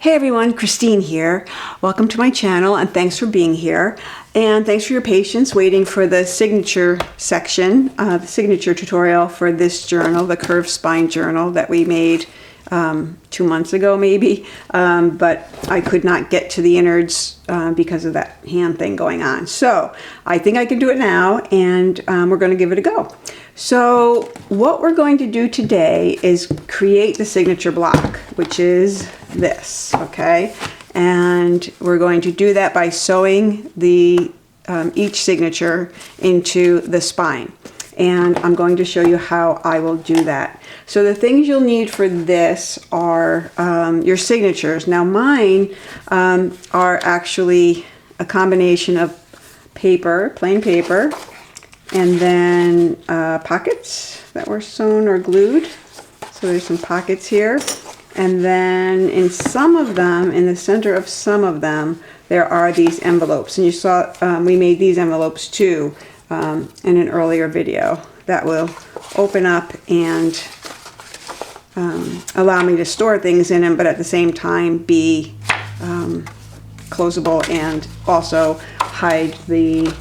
Hey everyone, Christine here. Welcome to my channel and thanks for being here. And thanks for your patience waiting for the signature section, the signature tutorial for this journal, the Curved Spine Journal that we made 2 months ago maybe. But I could not get to the innards because of that hand thing going on. So I think I can do it now and we're going to give it a go. So what we're going to do today is create the signature block, which is this, okay? And we're going to do that by sewing the each signature into the spine. And I'm going to show you how I will do that. So the things you'll need for this are your signatures. Now mine are actually a combination of paper, plain paper, and then pockets that were sewn or glued. So there's some pockets here. And then in some of them, in the center of some of them, there are these envelopes. And you saw we made these envelopes too in an earlier video that will open up and allow me to store things in them, but at the same time be closable and also hide the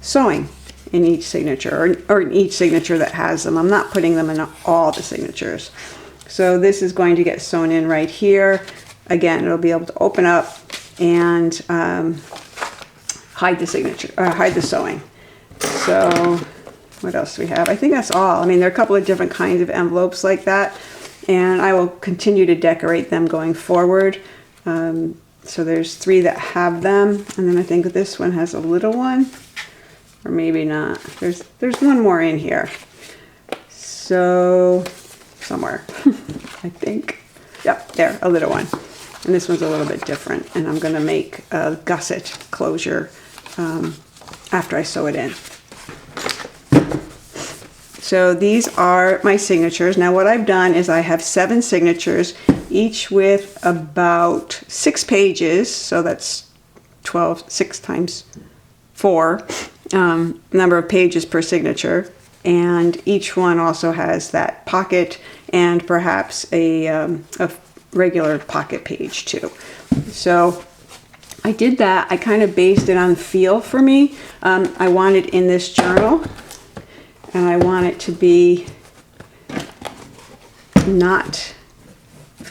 sewing in each signature or in each signature that has them. I'm not putting them in all the signatures. So this is going to get sewn in right here. Again, it'll be able to open up and hide the signature, hide the sewing. So what else do we have? I think that's all. I mean, there are a couple of different kinds of envelopes like that, and I will continue to decorate them going forward. So there's 3 that have them, and then I think this one has a little one. Or maybe not. There's one more in here. So somewhere, I think. Yep, there, a little one. And this one's a little bit different. And I'm going to make a gusset closure after I sew it in. So these are my signatures. Now what I've done is I have 7 signatures, each with about 6 pages. So that's 6 times 4. Number of pages per signature, and each one also has that pocket and perhaps a regular pocket page too. So I did that. I kind of based it on feel for me. I want it in this journal, and I want it to be not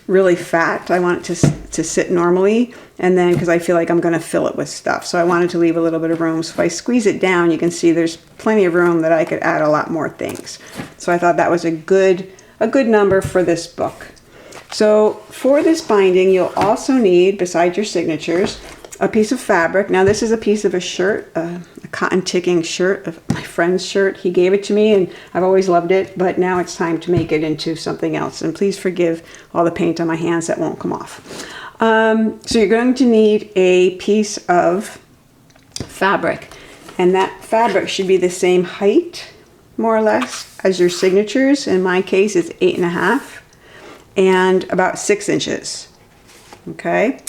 really fat. I want it to sit normally, and then because I feel like I'm going to fill it with stuff, so I wanted to leave a little bit of room. So if I squeeze it down, you can see there's plenty of room that I could add a lot more things. So I thought that was a good number for this book. So for this binding, you'll also need, besides your signatures, a piece of fabric. Now this is a piece of a shirt, a cotton ticking shirt, of my friend's shirt. He gave it to me and I've always loved it, but now it's time to make it into something else. And please forgive all the paint on my hands that won't come off. So you're going to need a piece of fabric, and that fabric should be the same height, more or less, as your signatures. In my case, it's 8.5 and about 6 inches. Okay,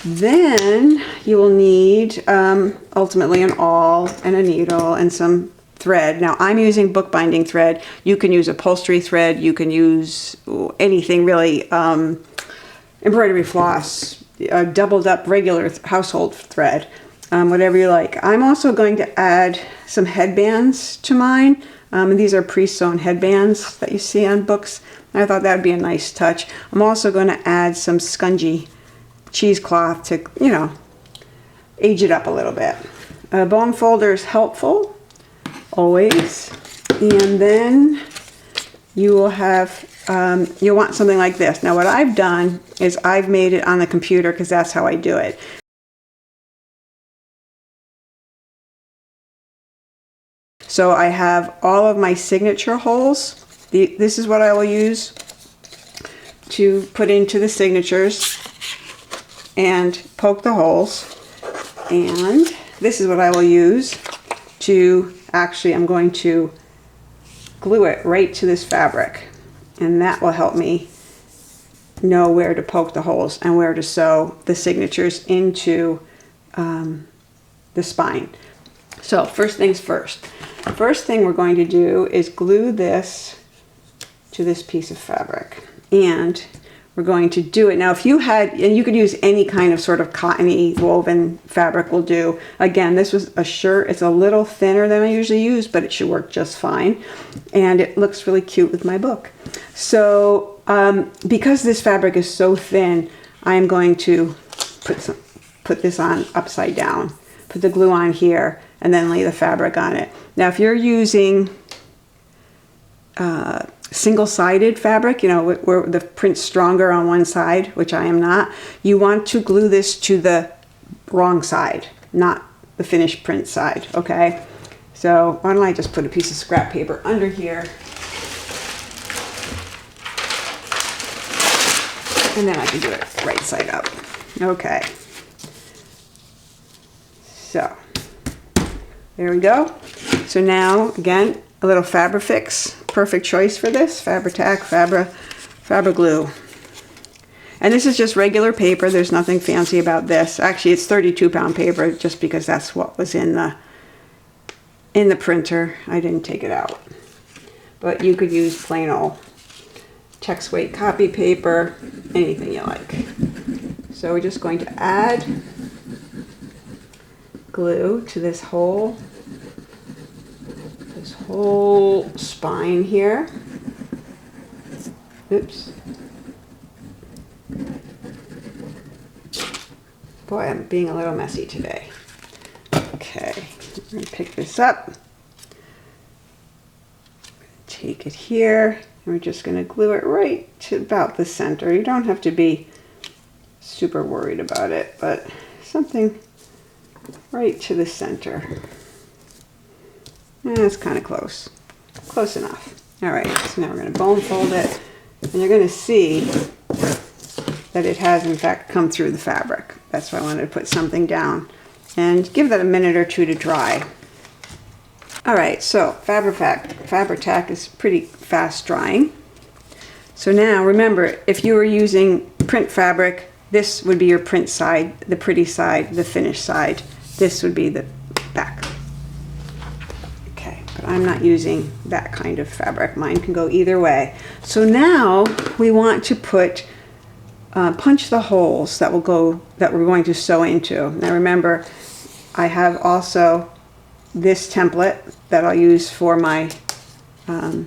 then you will need ultimately an awl and a needle and some thread. Now I'm using bookbinding thread. You can use upholstery thread. You can use anything really, embroidery floss, doubled up regular household thread, whatever you like. I'm also going to add some headbands to mine. And these are pre-sewn headbands that you see on books. I thought that would be a nice touch. I'm also going to add some scungy cheesecloth to, you know, age it up a little bit. A bone folder is helpful, always. And then you will have, you'll want something like this. Now what I've done is I've made it on the computer because that's how I do it. So I have all of my signature holes. This is what I will use to put into the signatures and poke the holes, and this is what I will use to actually, I'm going to glue it right to this fabric, and that will help me know where to poke the holes and where to sew the signatures into the spine. So first things first. First thing we're going to do is glue this to this piece of fabric, and we're going to do it. Now, if you had, and you could use any kind of sort of cottony woven fabric will do. Again, this was a shirt. It's a little thinner than I usually use, but it should work just fine. And it looks really cute with my book. So because this fabric is so thin, I am going to put this on upside down, put the glue on here, and then lay the fabric on it. Now, if you're using single-sided fabric, you know, where the print's stronger on one side, which I am not, you want to glue this to the wrong side, not the finished print side, okay? So why don't I just put a piece of scrap paper under here, and then I can do it right side up. Okay. So there we go. So now, again, a little Fabrifix, perfect choice for this. Fabri-Tac, Fabri-Glue. And this is just regular paper. There's nothing fancy about this. Actually, it's 32-pound paper just because that's what was in the printer. I didn't take it out. But you could use plain old Chex Weight copy paper, anything you like. So we're just going to add glue to this whole spine here. Oops. Boy, I'm being a little messy today. Okay, I'm going to pick this up. Take it here, and we're just going to glue it right to about the center. You don't have to be super worried about it, but something right to the center. That's kind of close. Close enough. All right, so now we're going to bone fold it, and you're going to see that it has in fact come through the fabric. That's why I wanted to put something down and give that a minute or two to dry. All right, so Fabri-Tac is pretty fast drying. So now remember, if you were using print fabric, this would be your print side, the pretty side, the finished side. This would be the back. Okay, but I'm not using that kind of fabric. Mine can go either way. So now we want to put punch the holes that we're going to sew into. Now remember, I have also this template that I'll use for my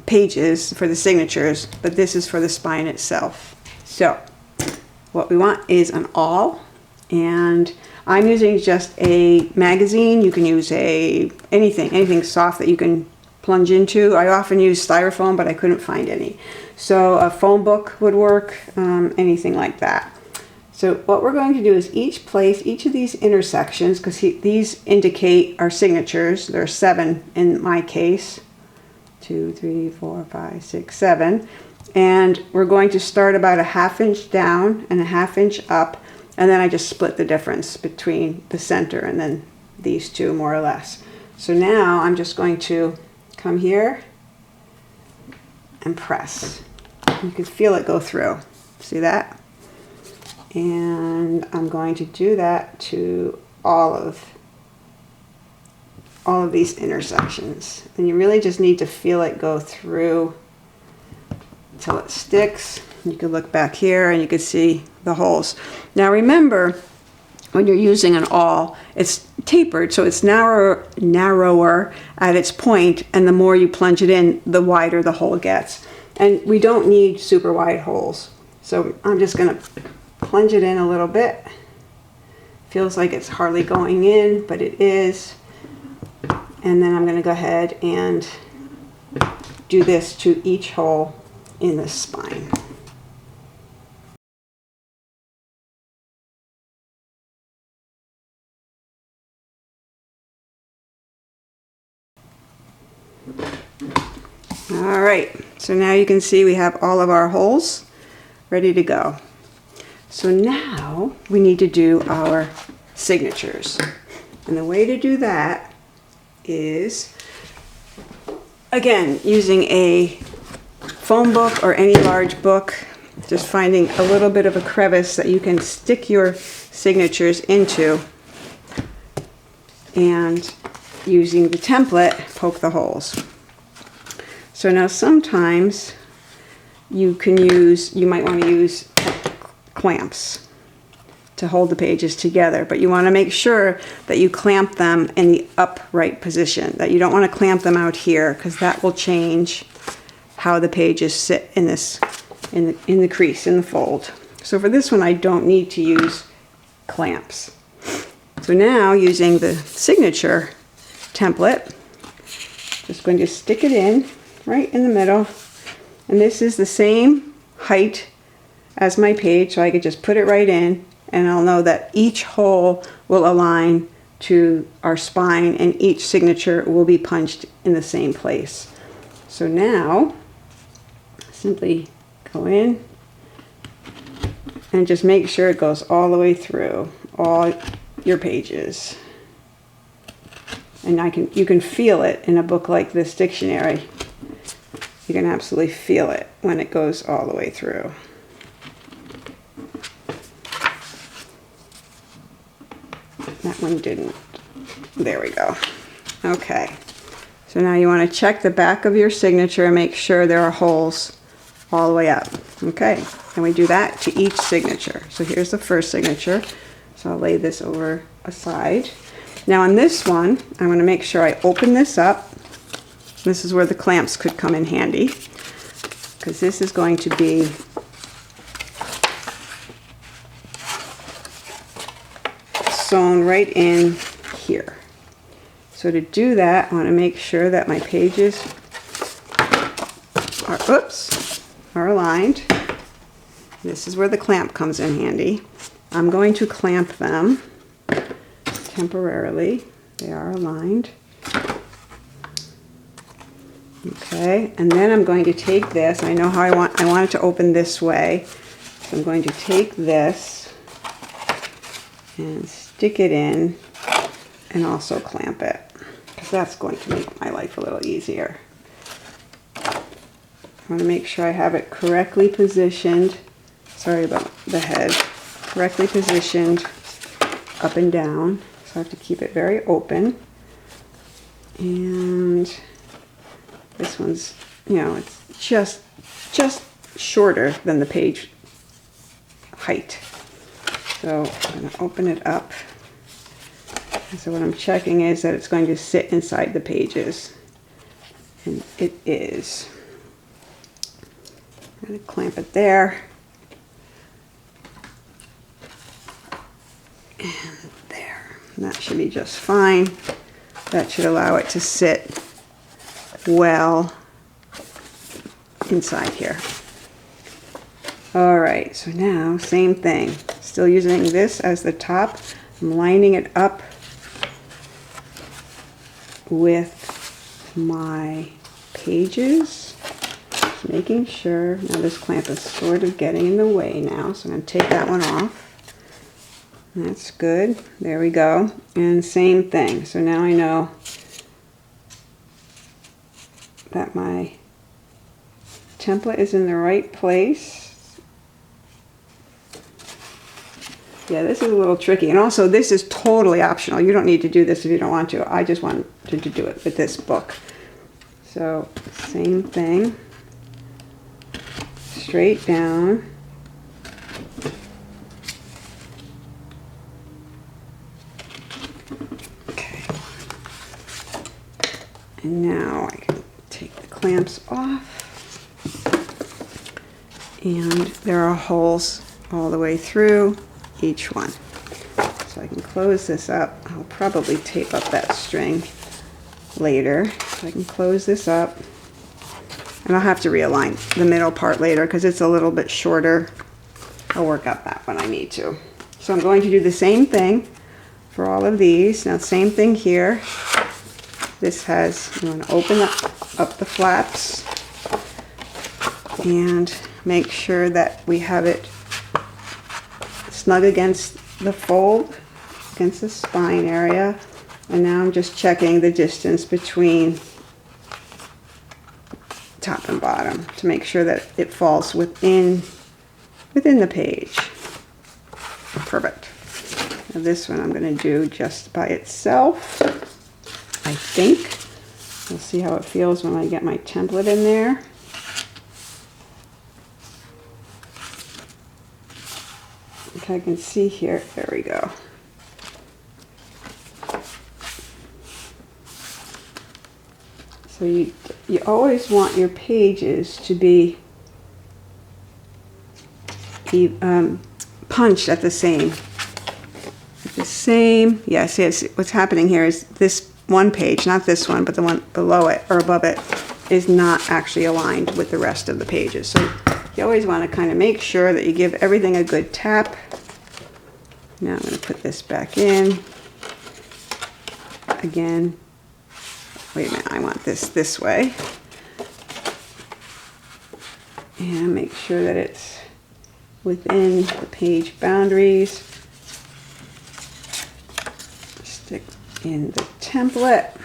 pages for the signatures, but this is for the spine itself. So what we want is an awl, and I'm using just a magazine. You can use anything soft that you can plunge into. I often use styrofoam, but I couldn't find any. So a phone book would work, anything like that. So what we're going to do is place each of these intersections, because these indicate our signatures. There are 7 in my case. 2, 3, 4, 5, 6, 7. And we're going to start about a 1/2 inch down and a 1/2 inch up. And then I just split the difference between the center and then these two, more or less. So now I'm just going to come here and press. You can feel it go through. See that? And I'm going to do that to all of these intersections. And you really just need to feel it go through until it sticks. You can look back here and you can see the holes. Now remember, when you're using an awl, it's tapered, so it's narrower at its point, and the more you plunge it in, the wider the hole gets. And we don't need super wide holes. So I'm just going to plunge it in a little bit. Feels like it's hardly going in, but it is. And then I'm going to go ahead and do this to each hole in the spine. All right, so now you can see we have all of our holes ready to go. So now we need to do our signatures. And the way to do that is, again, using a phone book or any large book, just finding a little bit of a crevice that you can stick your signatures into, and using the template, poke the holes. So now sometimes you might want to use clamps to hold the pages together, but you want to make sure that you clamp them in the upright position, that you don't want to clamp them out here, because that will change how the pages sit in this, in the crease, in the fold. So for this one, I don't need to use clamps. So now, using the signature template, just going to stick it in right in the middle, and this is the same height as my page, so I could just put it right in, and I'll know that each hole will align to our spine and each signature will be punched in the same place. So now, simply go in and just make sure it goes all the way through all your pages. And you can feel it in a book like this dictionary. You can absolutely feel it when it goes all the way through. That one didn't. There we go. Okay. So now you want to check the back of your signature and make sure there are holes all the way up. Okay. And we do that to each signature. So here's the first signature. So I'll lay this over aside. Now on this one, I want to make sure I open this up. This is where the clamps could come in handy, because this is going to be sewn right in here. So to do that, I want to make sure that my pages are aligned. This is where the clamp comes in handy. I'm going to clamp them temporarily. They are aligned. Okay, and then I'm going to take this. I know how I want it to open this way. So I'm going to take this and stick it in and also clamp it, because that's going to make my life a little easier. I want to make sure I have it correctly positioned. Sorry about the head. Correctly positioned up and down. So I have to keep it very open. And this one's, you know, it's just shorter than the page height. So I'm going to open it up. And so what I'm checking is that it's going to sit inside the pages. And it is. I'm going to clamp it there. And there. And that should be just fine. That should allow it to sit well inside here. All right, so now same thing. Still using this as the top. I'm lining it up with my pages. Just making sure. Now this clamp is sort of getting in the way now, so I'm going to take that one off. That's good. There we go. And same thing. So now I know that my template is in the right place. Yeah, this is a little tricky. And also, this is totally optional. You don't need to do this if you don't want to. I just wanted to do it with this book. So, same thing. Straight down. Okay. And now I can take the clamps off. And there are holes all the way through each one. So I can close this up. I'll probably tape up that string later. So I can close this up. And I'll have to realign the middle part later because it's a little bit shorter. I'll work out that when I need to. So I'm going to do the same thing for all of these. Now same thing here. This has, you want to open up the flaps and make sure that we have it snug against the fold, against the spine area. And now I'm just checking the distance between top and bottom to make sure that it falls within the page. Perfect. Now this one I'm going to do just by itself, I think. We'll see how it feels when I get my template in there. if I can see here, there we go. So you always want your pages to be punched at the same. Yes, what's happening here is this one page, not this one, but the one below it or above it, is not actually aligned with the rest of the pages. So you always want to kind of make sure that you give everything a good tap. Now I'm going to put this back in. Again, wait a minute, I want this way. And make sure that it's within the page boundaries. Stick in the template.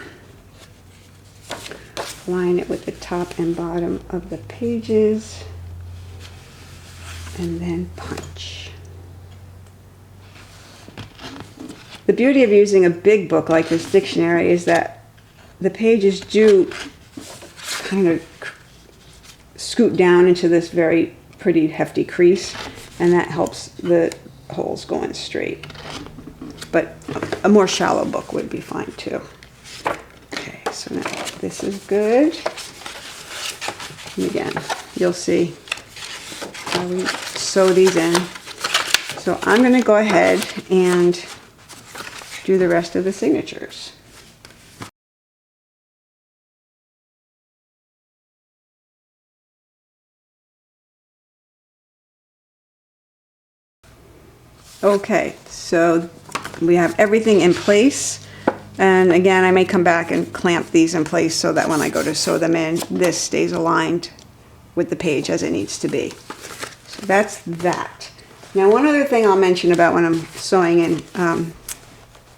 Line it with the top and bottom of the pages. And then punch. The beauty of using a big book like this dictionary is that the pages do kind of scoot down into this very pretty hefty crease, and that helps the holes going straight. But a more shallow book would be fine too. Okay, so now this is good. And again, you'll see how we sew these in. So I'm going to go ahead and do the rest of the signatures. Okay, so we have everything in place, and again I may come back and clamp these in place so that when I go to sew them in, this stays aligned with the page as it needs to be. So that's that. Now one other thing I'll mention about when I'm sewing in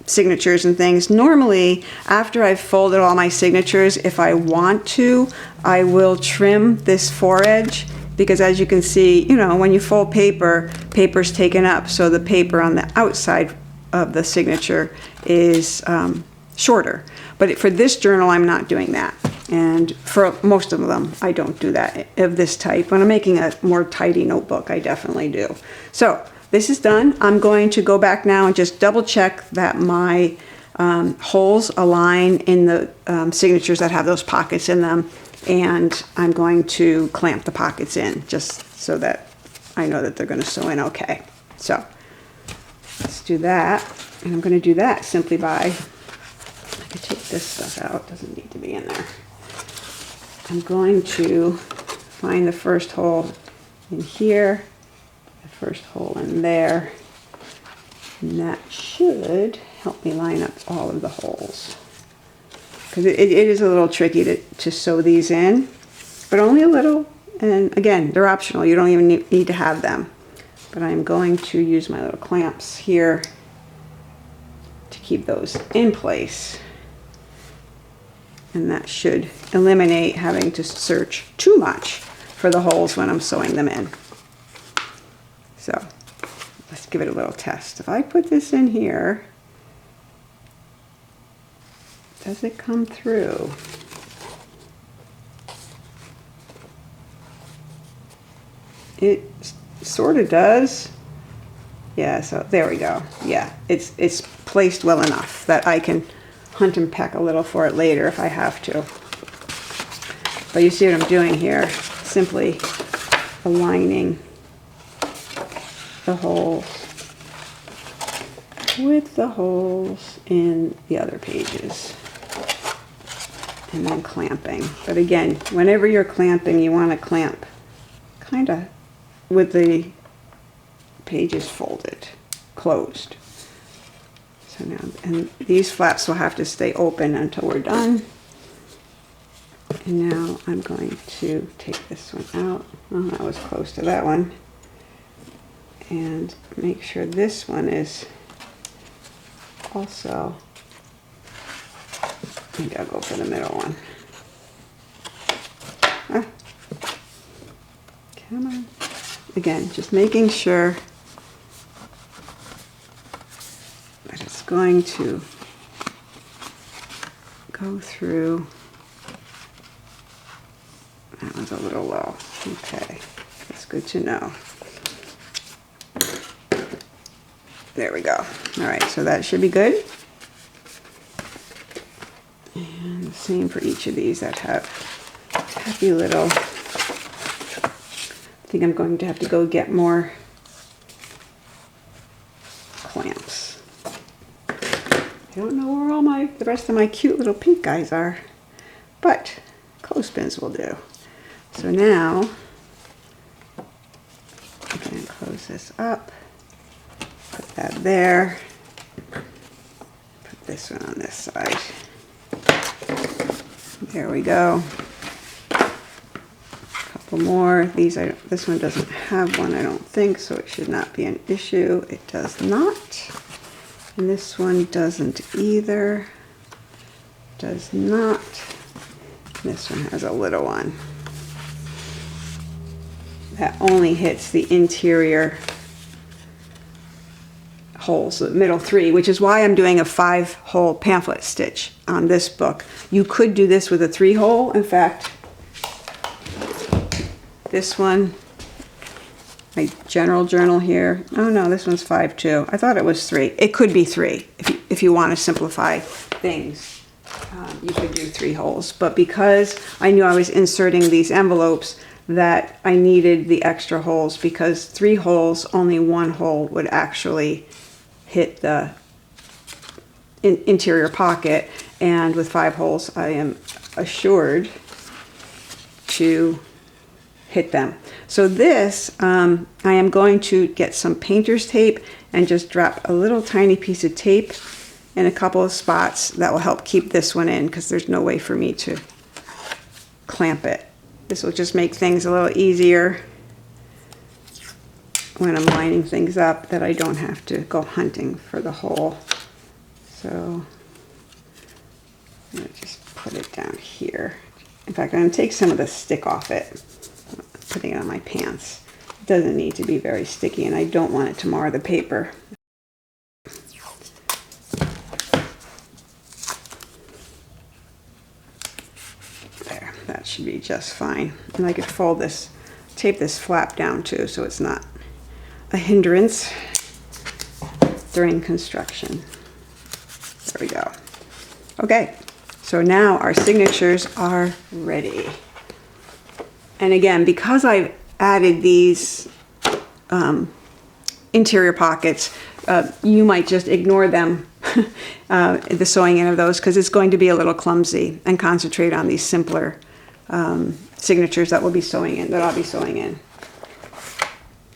signatures and things, normally after I've folded all my signatures, if I want to, I will trim this foredge. Because as you can see, you know, when you fold paper, paper's taken up, so the paper on the outside of the signature is shorter. But for this journal, I'm not doing that. And for most of them, I don't do that of this type. When I'm making a more tidy notebook, I definitely do. So this is done. I'm going to go back now and just double check that my holes align in the signatures that have those pockets in them. And I'm going to clamp the pockets in just so that I know that they're going to sew in okay. So let's do that. And I'm going to do that simply by, I could take this stuff out, it doesn't need to be in there. I'm going to find the first hole in here, the first hole in there, and that should help me line up all of the holes. Because it is a little tricky to sew these in, but only a little. And again, they're optional. You don't even need to have them. But I'm going to use my little clamps here to keep those in place. And that should eliminate having to search too much for the holes when I'm sewing them in. So let's give it a little test. If I put this in here, does it come through? It sort of does. Yeah, so there we go. Yeah, it's placed well enough that I can hunt and peck a little for it later if I have to. But you see what I'm doing here? Simply aligning the holes with the holes in the other pages. And then clamping. But again, whenever you're clamping, you want to clamp kind of with the pages folded, closed. So now, and these flaps will have to stay open until we're done. And now I'm going to take this one out. Oh, that was close to that one. And make sure this one is also, I think I'll go for the middle one. Ah. Come on. Again, just making sure that it's going to go through. That one's a little low. Okay, that's good to know. There we go. All right, so that should be good. And the same for each of these that have happy little, I think I'm going to have to go get more clamps. I don't know where all the rest of my cute little pink guys are, but clothespins will do. So now, I'm going to close this up, put that there, put this one on this side. There we go. A couple more. This one doesn't have one, I don't think, so it should not be an issue. It does not. And this one doesn't either. Does not. This one has a little one. That only hits the interior holes, the middle 3, which is why I'm doing a 5-hole pamphlet stitch on this book. You could do this with a 3-hole. In fact, this one, my general journal here. Oh no, this one's 5 too. I thought it was 3. It could be 3 if you want to simplify things. You could do 3 holes, but because I knew I was inserting these envelopes, that I needed the extra holes, because 3 holes, only 1 hole would actually hit the interior pocket, and with 5 holes I am assured to hit them. So this, I am going to get some painter's tape and just drop a little tiny piece of tape in a couple of spots that will help keep this one in, because there's no way for me to clamp it. This will just make things a little easier when I'm lining things up, that I don't have to go hunting for the hole. So I'm going to just put it down here. In fact, I'm going to take some of the stick off it, putting it on my pants. It doesn't need to be very sticky, and I don't want it to mar the paper. There, that should be just fine. And I could fold this, tape this flap down too, so it's not a hindrance during construction. There we go. Okay, so now our signatures are ready. And again, because I've added these interior pockets, you might just ignore them, the sewing in of those, because it's going to be a little clumsy, and concentrate on these simpler signatures that we'll be sewing in, that I'll be sewing in.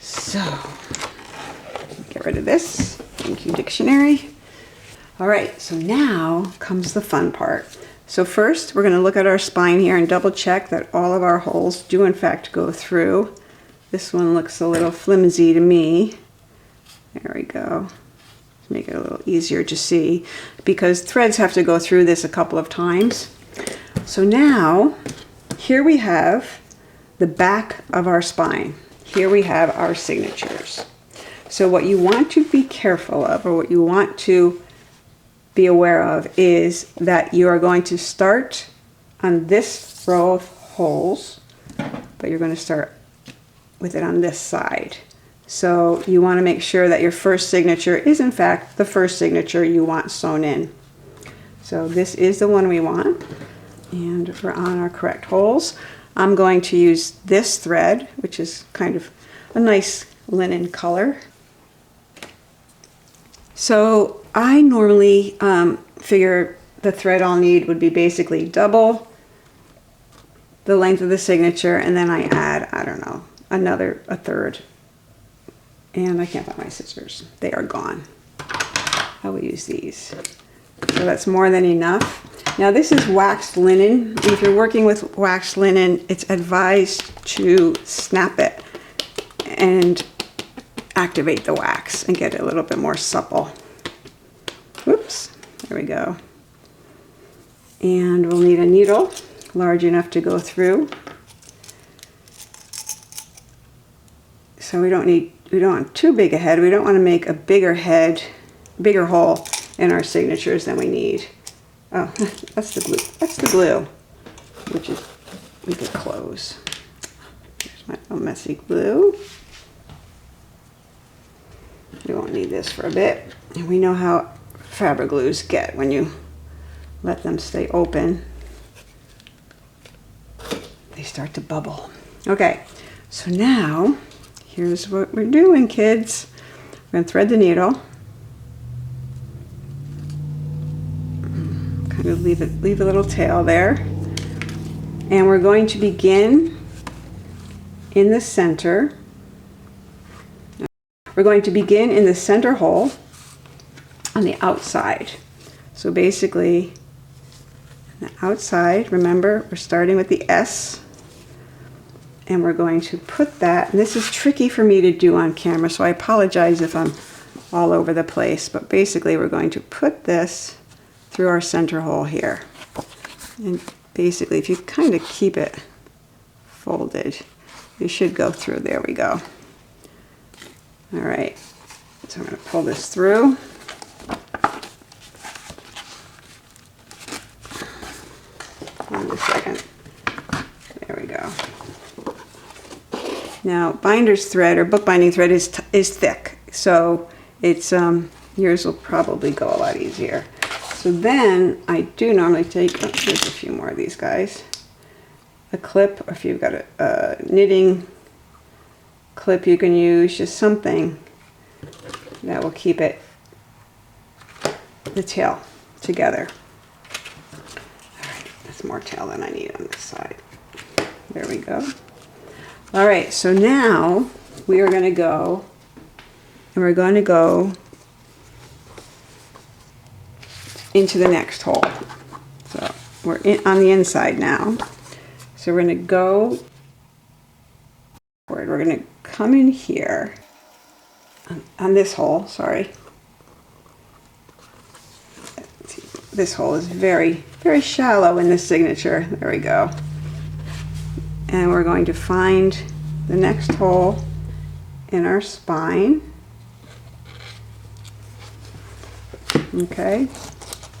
So, get rid of this. Thank you, dictionary. All right, so now comes the fun part. So first, we're going to look at our spine here and double check that all of our holes do in fact go through. This one looks a little flimsy to me. There we go. Make it a little easier to see, because threads have to go through this a couple of times. So now, here we have the back of our spine. Here we have our signatures. So what you want to be careful of, or what you want to be aware of, is that you are going to start on this row of holes, but you're going to start with it on this side. So you want to make sure that your first signature is in fact the first signature you want sewn in. So this is the one we want, and we're on our correct holes. I'm going to use this thread, which is kind of a nice linen color. So I normally figure the thread I'll need would be basically double the length of the signature, and then I add, I don't know, a third. And I can't find my scissors. They are gone. I will use these. So that's more than enough. Now this is waxed linen. If you're working with waxed linen, it's advised to snap it and activate the wax and get it a little bit more supple. Whoops, there we go. And we'll need a needle large enough to go through. So we don't want too big a head. We don't want to make a bigger head, bigger hole in our signatures than we need. Oh, that's the glue. That's the glue, which is, we could close. Here's my little messy glue. we won't need this for a bit. And we know how fabric glues get when you let them stay open. They start to bubble. Okay, so now here's what we're doing, kids. We're going to thread the needle. Kind of leave a little tail there. And we're going to begin in the center. We're going to begin in the center hole on the outside. So basically, on the outside, remember, we're starting with the S. And we're going to put that, and this is tricky for me to do on camera, so I apologize if I'm all over the place, but basically we're going to put this through our center hole here. And basically, if you kind of keep it folded, you should go through. There we go. All right, so I'm going to pull this through. Hold on a second. There we go. Now, binder's thread or bookbinding thread is thick, so it's yours will probably go a lot easier. So then I do normally take, oh, here's a few more of these guys, a clip, or if you've got a knitting clip you can use, just something that will keep it, the tail together. All right, that's more tail than I need on this side. There we go. All right, so now we are going to go, and we're going to go into the next hole. So we're on the inside now. So we're going to go forward. We're going to come in here on this hole, sorry. This hole is very, very shallow in this signature. There we go. And we're going to find the next hole in our spine. Okay,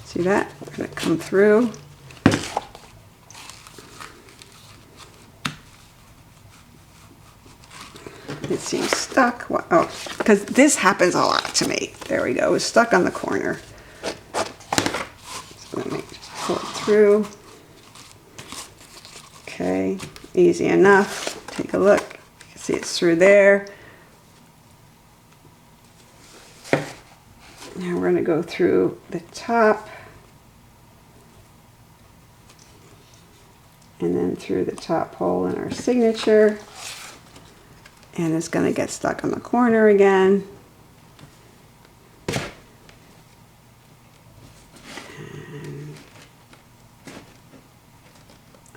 see that? We're going to come through. It seems stuck. Oh, because this happens a lot to me. There we go. It was stuck on the corner. So let me pull it through. Okay. Easy enough. Take a look. You can see it's through there. Now we're going to go through the top and then through the top hole in our signature. And it's going to get stuck on the corner again.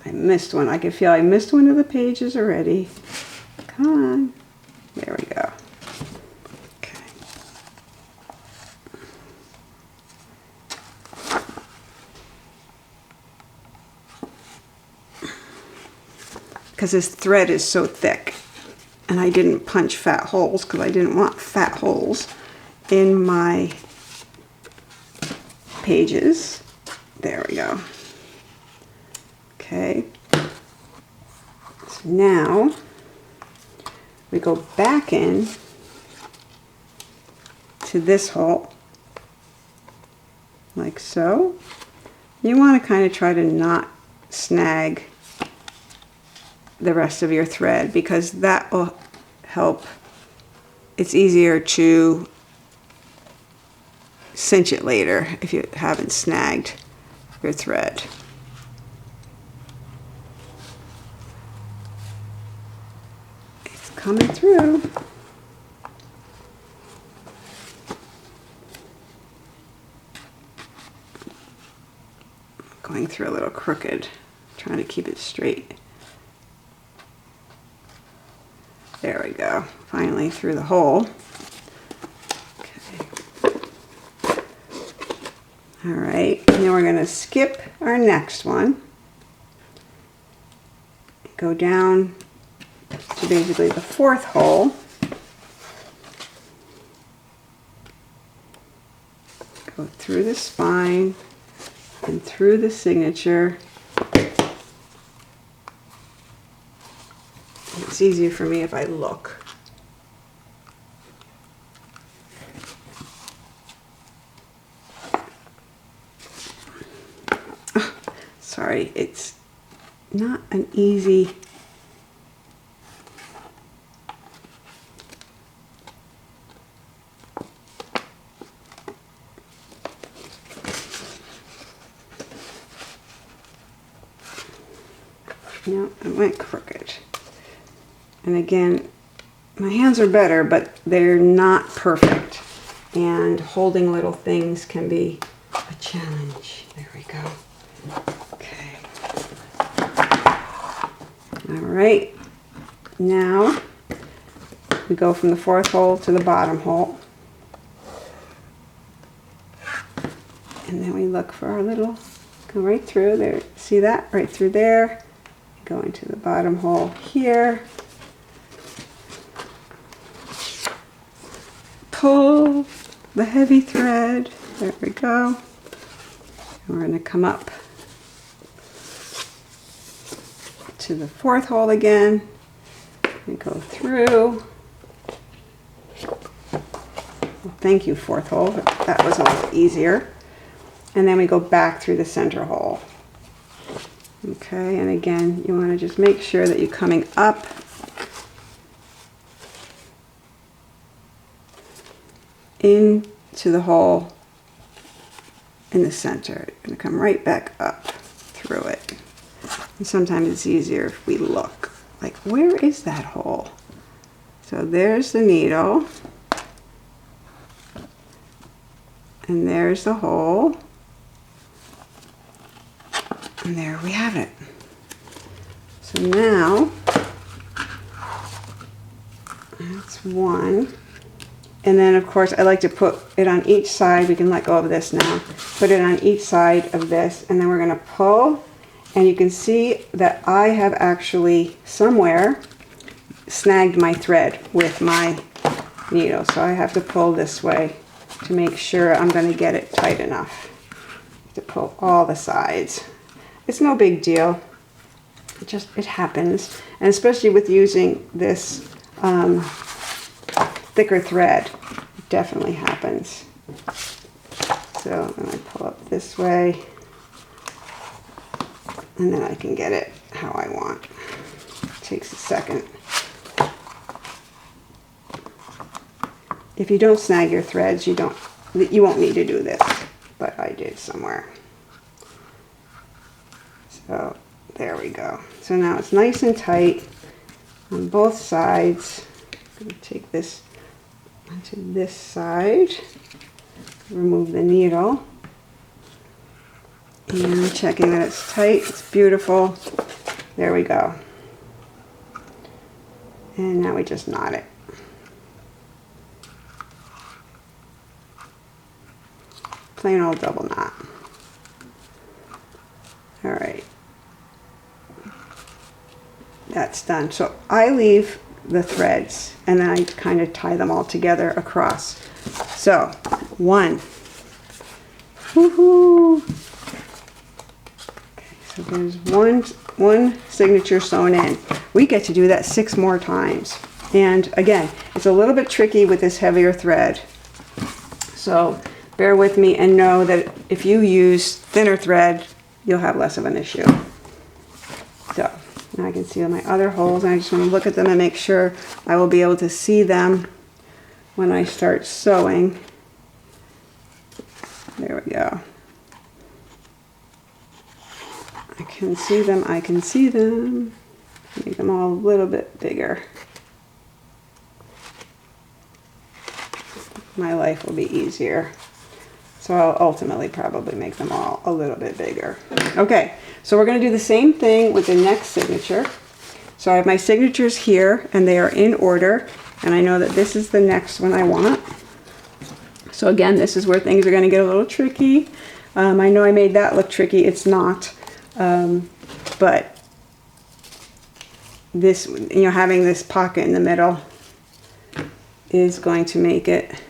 I missed one. I can feel I missed one of the pages already. Come on. There we go. Okay. Because this thread is so thick. And I didn't punch fat holes because I didn't want fat holes in my pages. There we go. Okay, so now we go back in to this hole, like so. You want to kind of try to not snag the rest of your thread because that will help. It's easier to cinch it later if you haven't snagged your thread. Coming through. Going through a little crooked, trying to keep it straight. There we go. Finally through the hole. Okay. All right, and then we're going to skip our next one. Go down to basically the fourth hole. Go through the spine and through the signature. It's easier for me if I look. sorry, it's not an easy. No, it went crooked. And again, my hands are better, but they're not perfect. And holding little things can be a challenge. There we go. Okay. All right. Now we go from the 4th hole to the bottom hole. And then we look for our little, go right through there. See that? Right through there. Go into the bottom hole here. Pull the heavy thread. There we go. And we're going to come up to the 4th hole again. We go through. Well, thank you, 4th hole. That was a little easier. And then we go back through the center hole. Okay, and again, you want to just make sure that you're coming up into the hole in the center. You're going to come right back up through it. And sometimes it's easier if we look. Like, where is that hole? So there's the needle. And there's the hole. And there we have it. So now, that's one. And then of course I like to put it on each side. We can let go of this now. Put it on each side of this, and then we're gonna pull. And you can see that I have actually somewhere snagged my thread with my needle. So I have to pull this way to make sure I'm gonna get it tight enough to pull all the sides. It's no big deal. It happens. And especially with using this thicker thread, it definitely happens. So then I pull up this way, and then I can get it how I want. It takes a second. If you don't snag your threads, you won't need to do this, but I did somewhere. So there we go. So now it's nice and tight on both sides. I'm going to take this onto this side, remove the needle, and checking that it's tight. It's beautiful. There we go. And now we just knot it. Plain old double knot. All right. That's done. So I leave the threads and then I kind of tie them all together across. So one. Woohoo! Okay, so there's one signature sewn in. We get to do that 6 more times. And again, it's a little bit tricky with this heavier thread. So bear with me and know that if you use thinner thread, you'll have less of an issue. So now I can see all my other holes, and I just want to look at them and make sure I will be able to see them when I start sewing. There we go. I can see them, I can see them. Make them all a little bit bigger. My life will be easier. So I'll ultimately probably make them all a little bit bigger. Okay, so we're going to do the same thing with the next signature. So I have my signatures here, and they are in order, and I know that this is the next one I want. So again, this is where things are going to get a little tricky. I know I made that look tricky. It's not, but this, having this pocket in the middle is going to make it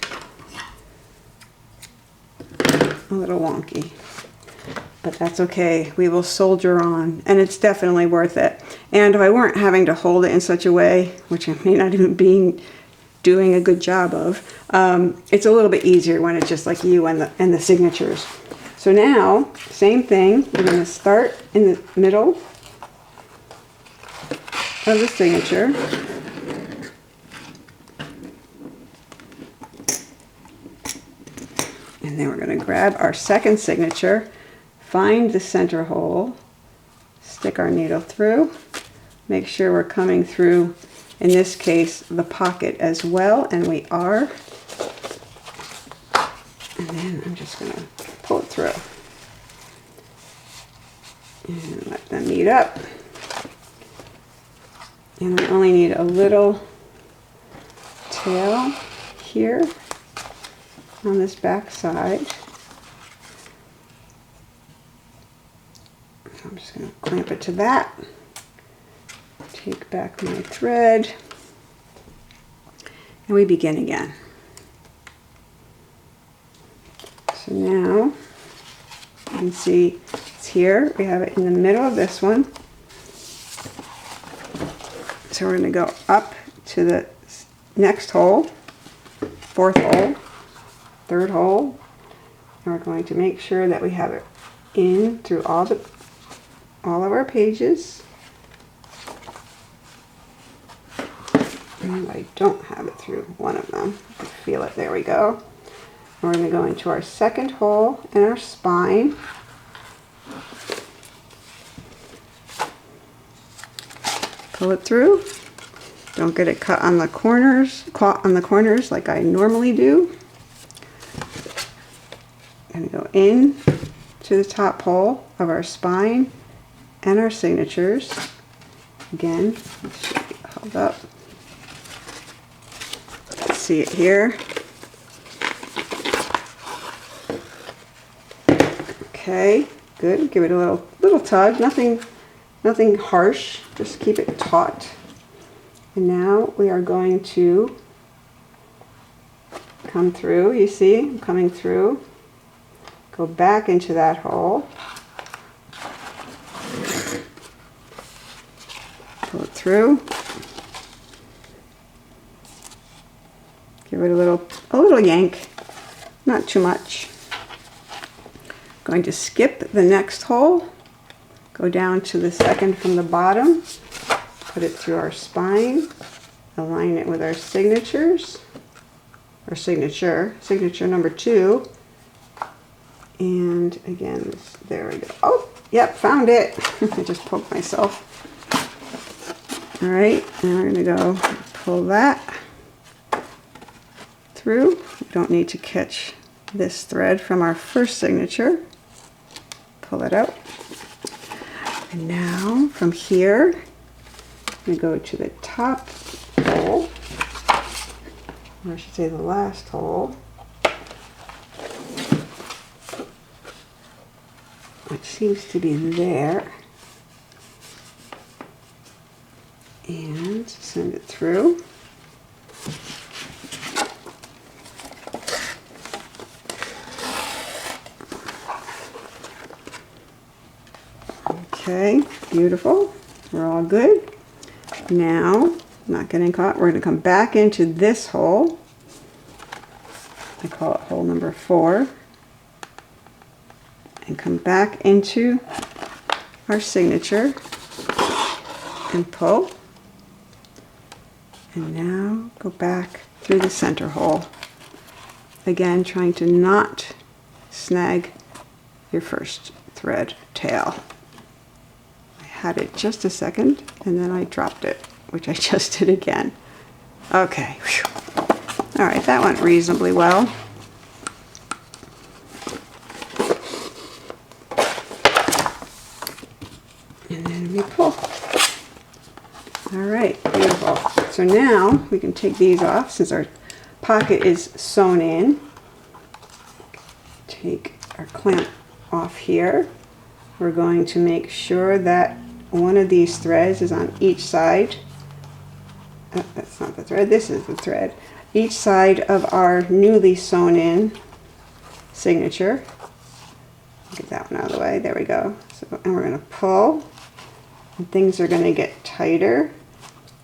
a little wonky, but that's okay. We will soldier on, and it's definitely worth it. And if I weren't having to hold it in such a way, which I may not even be doing a good job of, it's a little bit easier when it's just like you and the signatures. So now, same thing, we're going to start in the middle of the signature. And then we're going to grab our second signature, find the center hole, stick our needle through, make sure we're coming through, in this case, the pocket as well, and we are. And then I'm just going to pull it through and let them meet up. And we only need a little tail here on this back side. I'm just going to clamp it to that, take back my thread, and we begin again. So now you can see it's here. We have it in the middle of this one. So we're going to go up to the next hole, fourth hole, third hole, and we're going to make sure that we have it in through all of our pages. And I don't have it through one of them. I can feel it. There we go. And we're going to go into our second hole in our spine. Pull it through. Don't get it caught on the corners like I normally do. I'm going to go in to the top hole of our spine and our signatures. Again, this should be held up. Let's see it here. Okay, good. Give it a little tug. Nothing harsh. Just keep it taut. And now we are going to come through. You see, I'm coming through. Go back into that hole. Pull it through. Give it a little yank. Not too much. Going to skip the next hole. Go down to the second from the bottom. Put it through our spine. Align it with our signatures. Our signature number 2. And again, there we go. Oh, yep, found it. I just poked myself. All right, and we're going to go pull that through. We don't need to catch this thread from our first signature. Pull it out. And now from here, I'm going to go to the top hole, or I should say the last hole, which seems to be there, and send it through. Okay, beautiful. We're all good. Now, not getting caught, we're going to come back into this hole. I call it hole number 4. And come back into our signature and pull. And now go back through the center hole. Again, trying to not snag your first thread tail. Had it just a second and then I dropped it, which I just did again. Okay. Whew. All right, that went reasonably well. And then we pull. All right, beautiful. So now we can take these off since our pocket is sewn in. Take our clamp off here. We're going to make sure that one of these threads is on each side. That's not the thread, this is the thread. Each side of our newly sewn in signature. Get that one out of the way, there we go. So, and we're going to pull, and things are going to get tighter.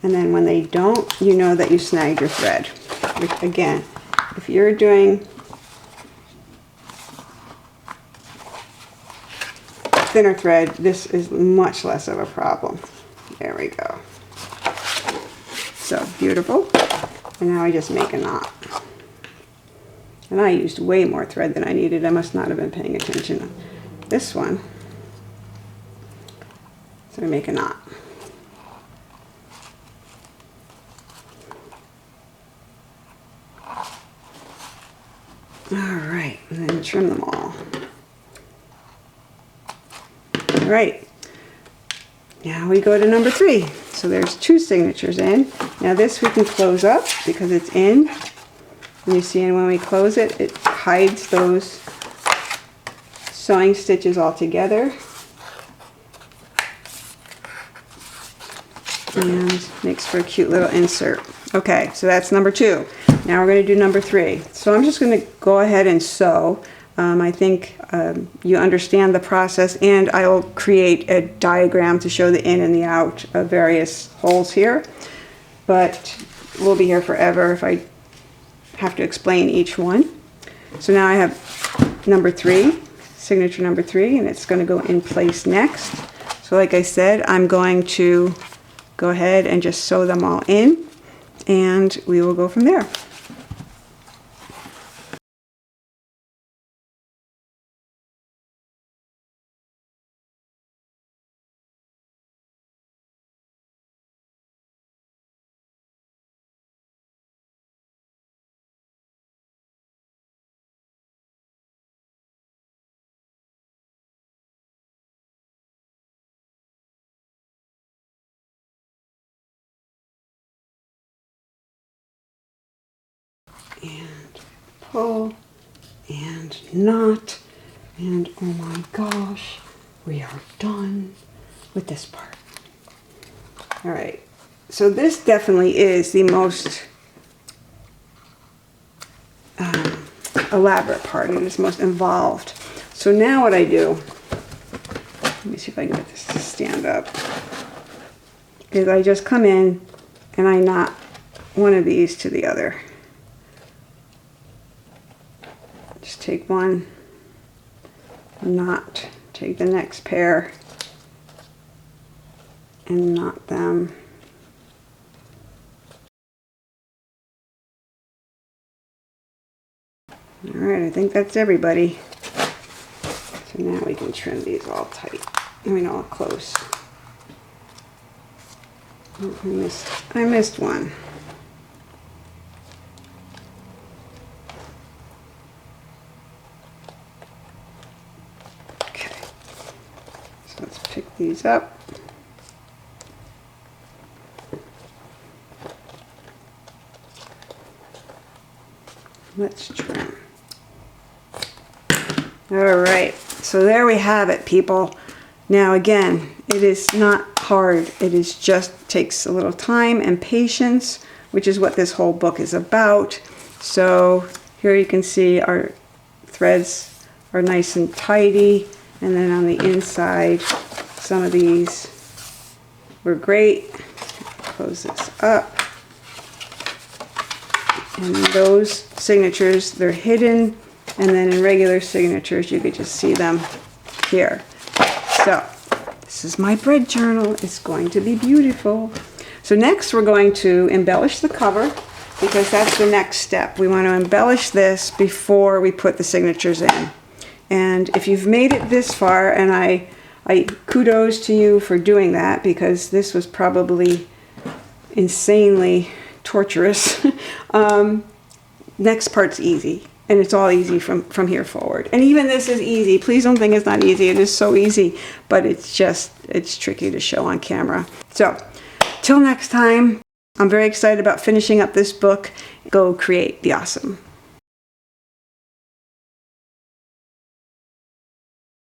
And then when they don't, you know that you snagged your thread. Which, again, if you're doing thinner thread, this is much less of a problem. There we go. So beautiful. And now I just make a knot. And I used way more thread than I needed. I must not have been paying attention. This one. So I make a knot. All right, and then trim them all. All right, now we go to number 3. So there's 2 signatures in. Now this we can close up because it's in. And you see, and when we close it, it hides those sewing stitches all together. And makes for a cute little insert. Okay, so that's number 2. Now we're going to do number 3. So I'm just going to go ahead and sew. I think you understand the process, and I will create a diagram to show the in and the out of various holes here. But we'll be here forever if I have to explain each one. So now I have number 3, signature number 3, and it's going to go in place next. So like I said, I'm going to go ahead and just sew them all in, and we will go from there. And pull and knot, and oh my gosh, we are done with this part. All right, so this definitely is the most elaborate part. It is most involved. So now what I do, let me see if I can get this to stand up, is I just come in and I knot one of these to the other. Just take one knot, take the next pair, and knot them. All right, I think that's everybody. So now we can trim these all tight. I mean, all close. Oh, I missed one. Let's pick these up. Let's trim. All right, so there we have it, people. Now again, it is not hard. It is just takes a little time and patience, which is what this whole book is about. So here you can see our threads are nice and tidy. And then on the inside, some of these were great. Close this up. And those signatures, they're hidden. And then in regular signatures, you could just see them here. So this is my bread journal. It's going to be beautiful. So next we're going to embellish the cover, because that's the next step. We want to embellish this before we put the signatures in. And if you've made it this far, and I kudos to you for doing that, because this was probably insanely torturous. Next part's easy, and it's all easy from here forward. And even this is easy. Please don't think it's not easy. It is so easy, but it's tricky to show on camera. So till next time, I'm very excited about finishing up this book. Go create the awesome.